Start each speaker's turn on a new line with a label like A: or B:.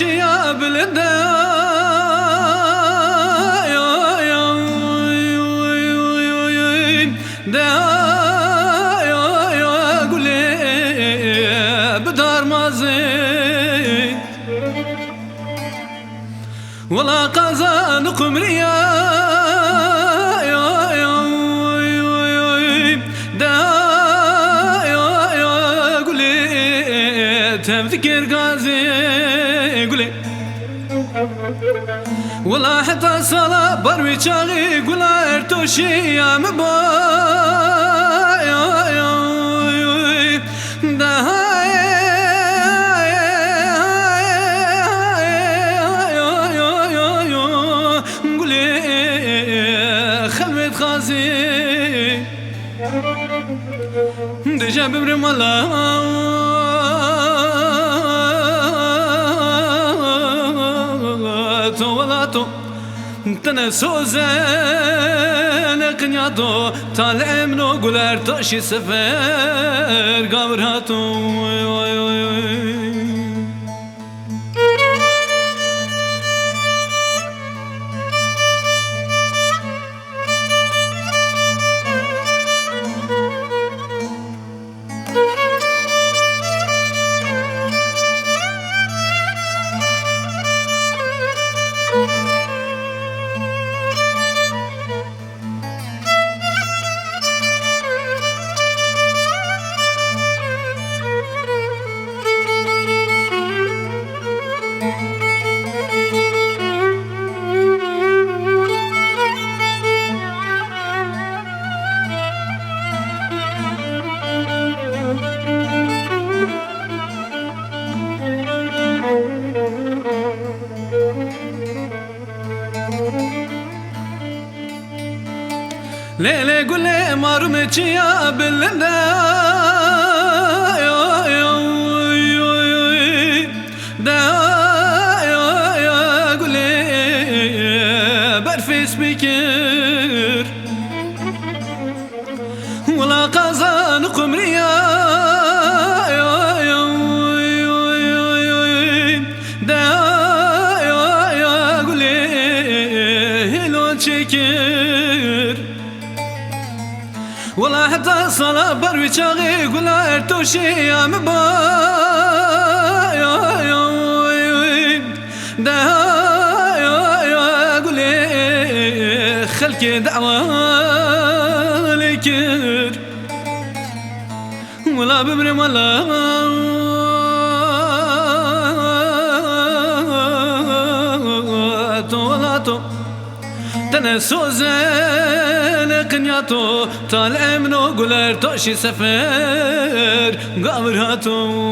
A: يا بلدا بدار مازي ولا قزان قمريا تذكر قازي قولي ولا حتى صلاة بروي شاغي قولا ارتوشي يا مباي قولي خلوت خازي دجا ببرم الله ولاتو تنسو زين قنياتو طالع منو قولار تاشي سفر قابرهاتو ليلي قولي مرمتي يا بلدا قولي برفي سبيكر ولا قزان قمريا قولي هلو تشكر ولا حتى صلاة بروي شاغي قولا ارتوشي يا مباي قولي خلكي دعوة ليكر ولا ببرم ولا ولاتو تنسو زين قنياتو طالع منو قولار تاشي سفر قابرهاتو